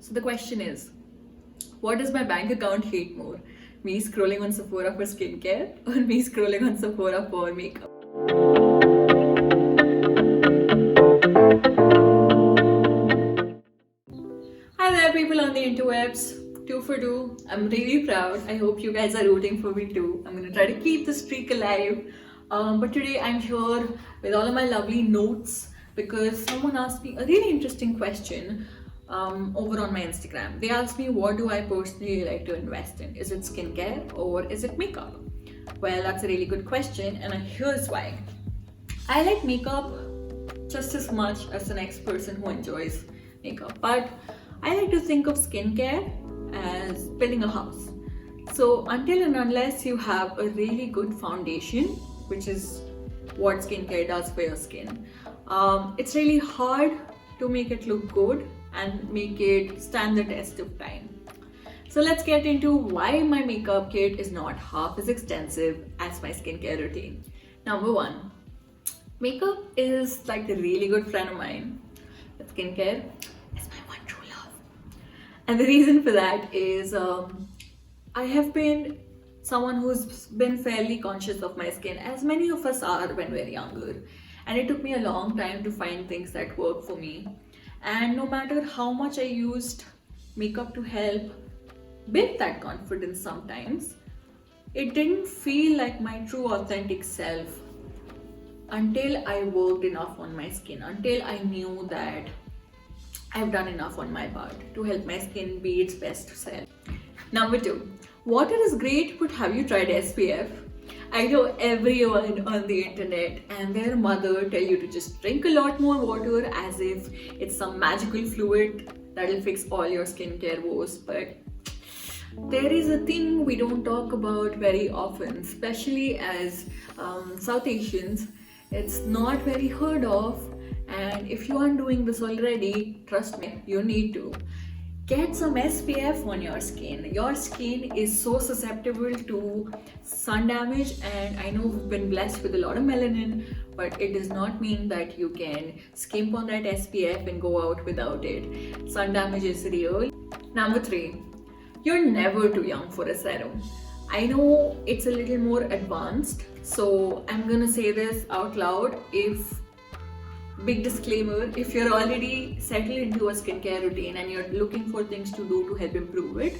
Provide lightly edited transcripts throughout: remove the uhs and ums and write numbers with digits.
So the question is, what does my bank account hate more? Me scrolling on Sephora for skincare or me scrolling on Sephora for makeup? Hi there people on the interwebs, 2 for 2. I'm really proud. I hope you guys are rooting for me too. I'm gonna try to keep the streak alive. But today I'm here with all of my lovely notes because someone asked me a really interesting question over on my Instagram. They asked me, what do I personally like to invest in? Is it skincare or is it makeup? Well, that's a really good question, and here's why. I like makeup just as much as the next person who enjoys makeup, but I like to think of skincare as building a house. So until and unless you have a really good foundation, which is what skincare does for your skin, it's really hard to make it look good and make it stand the test of time. So let's get into why my makeup kit is not half as extensive as my skincare routine. Number one, makeup is like a really good friend of mine, but skincare is my one true love. And the reason for that is I have been someone who's been fairly conscious of my skin, as many of us are when we're younger. And it took me a long time to find things that work for me. And no matter how much I used makeup to help build that confidence sometimes, it didn't feel like my true authentic self until I worked enough on my skin, until I knew that I've done enough on my part to help my skin be its best self. Number two, water is great, but have you tried SPF? I know everyone on the internet and their mother tell you to just drink a lot more water as if it's some magical fluid that'll fix all your skincare woes, but there is a thing we don't talk about very often, especially as South Asians. It's not very heard of, and if you aren't doing this already, trust me, you need to. Get some SPF on your skin. Your skin is so susceptible to sun damage, and I know we've been blessed with a lot of melanin, but it does not mean that you can skimp on that SPF and go out without it. Sun damage is real. Number three, you're never too young for a serum. I know it's a little more advanced, so I'm gonna say this out loud. Big disclaimer, if you're already settled into a skincare routine and you're looking for things to do to help improve it,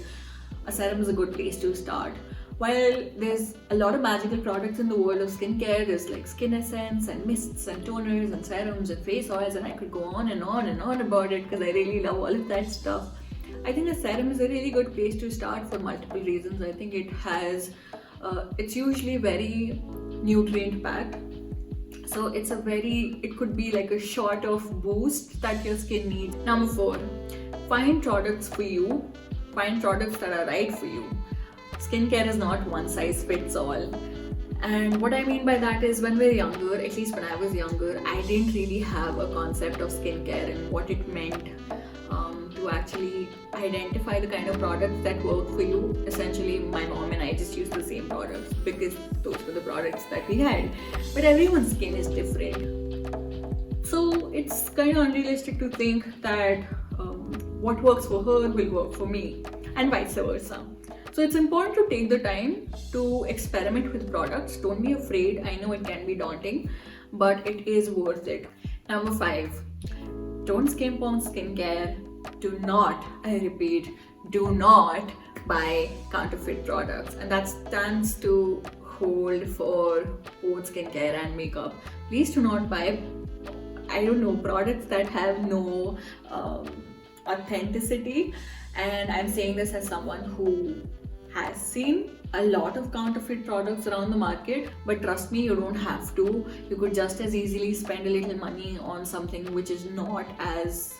a serum is a good place to start. While there's a lot of magical products in the world of skincare, there's like skin essence and mists and toners and serums and face oils, and I could go on and on and on about it because I really love all of that stuff. I think a serum is a really good place to start for multiple reasons. I think it has, it's usually very nutrient packed. So it could be like a shot of boost that your skin needs. Number four, find products for you. Find products that are right for you. Skincare is not one size fits all. And what I mean by that is, when we're younger, at least when I was younger, I didn't really have a concept of skincare and what it meant to actually identify the kind of products that work for you. Essentially, my mom and I just used the same products because those were the products that we had. But everyone's skin is different. So it's kind of unrealistic to think that what works for her will work for me, and vice versa. So it's important to take the time to experiment with products. Don't be afraid. I know it can be daunting, but it is worth it. Number five, don't skimp on skincare. Do not, I repeat, do not buy counterfeit products. And that stands to hold for both skincare and makeup. Please do not buy, products that have no authenticity. And I'm saying this as someone who has seen a lot of counterfeit products around the market, but trust me, you don't have to. You could just as easily spend a little money on something which is not as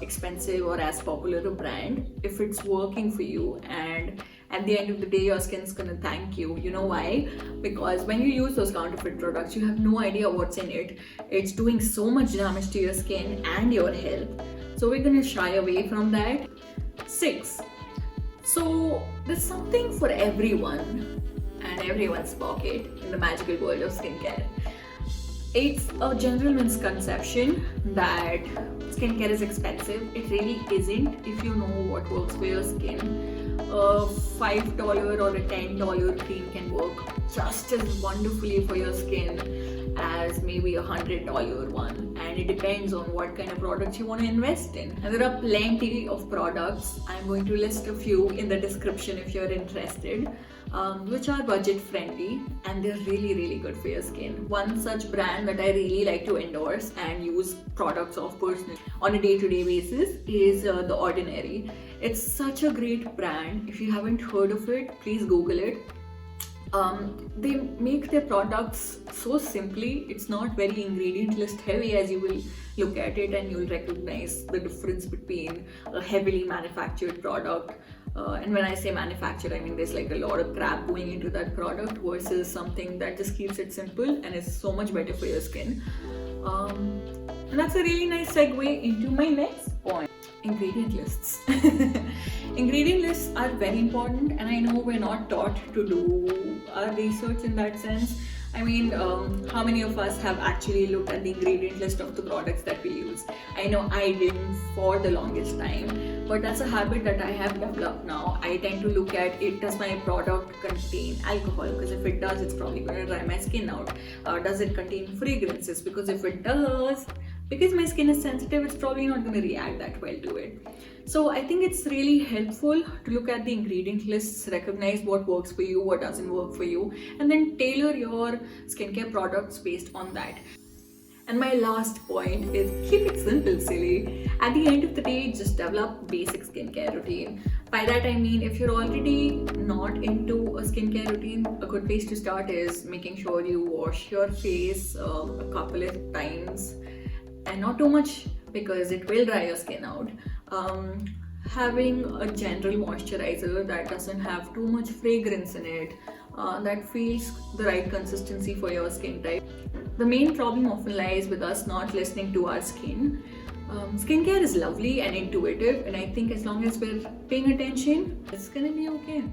expensive or as popular a brand if it's working for you, and at the end of the day your skin's gonna thank you. You know why? Because when you use those counterfeit products, you have no idea what's in it. It's doing so much damage to your skin and your health, so we're gonna shy away from that. 6, so there's something for everyone and everyone's pocket in the magical world of skincare. It's a general misconception that skincare is expensive. It really isn't if you know what works for your skin. A $5 or a $10 cream can work just as wonderfully for your skin as maybe a $100 one, and it depends on what kind of products you want to invest in. And there are plenty of products. I'm going to list a few in the description if you're interested, which are budget friendly and they're really good for your skin. One such brand that I really like to endorse and use products of personally on a day-to-day basis is The Ordinary. It's such a great brand. If you haven't heard of it, please Google it. They make their products so simply. It's not very ingredient list heavy, as you will look at it and you'll recognize the difference between a heavily manufactured product, and when I say manufactured, I mean there's like a lot of crap going into that product versus something that just keeps it simple and is so much better for your skin. And that's a really nice segue into my next point: ingredient lists. Ingredient lists are very important, and I know we're not taught to do our research in that sense. I mean, how many of us have actually looked at the ingredient list of the products that we use? I know I didn't for the longest time, but that's a habit that I have developed now. I tend to look at it, does my product contain alcohol? Because if it does, it's probably going to dry my skin out. Does it contain fragrances? Because if it does, because my skin is sensitive, it's probably not going to react that well to it. So I think it's really helpful to look at the ingredient lists, recognize what works for you, what doesn't work for you, and then tailor your skincare products based on that. And my last point is keep it simple, silly. At the end of the day, just develop basic skincare routine. By that I mean, if you're already not into a skincare routine, a good place to start is making sure you wash your face a couple of times, and not too much because it will dry your skin out. Having a general moisturizer that doesn't have too much fragrance in it, that feels the right consistency for your skin type. The main problem often lies with us not listening to our skin. Skincare is lovely and intuitive, and I think as long as we're paying attention, it's gonna be okay.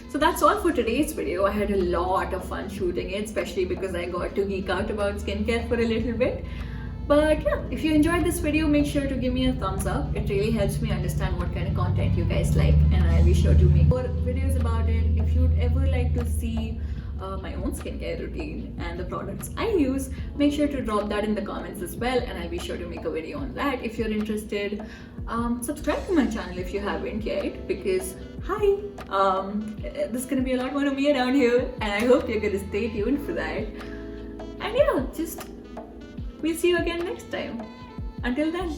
So that's all for today's video. I had a lot of fun shooting it, especially because I got to geek out about skincare for a little bit. But yeah, if you enjoyed this video, make sure to give me a thumbs up. It really helps me understand what kind of content you guys like, and I'll be sure to make more videos about it. If you'd ever like to see my own skincare routine and the products I use, make sure to drop that in the comments as well, and I'll be sure to make a video on that if you're interested. Subscribe to my channel if you haven't yet, because there's gonna be a lot more of me around here, and I hope you're gonna stay tuned for that. And yeah, we'll see you again next time. Until then.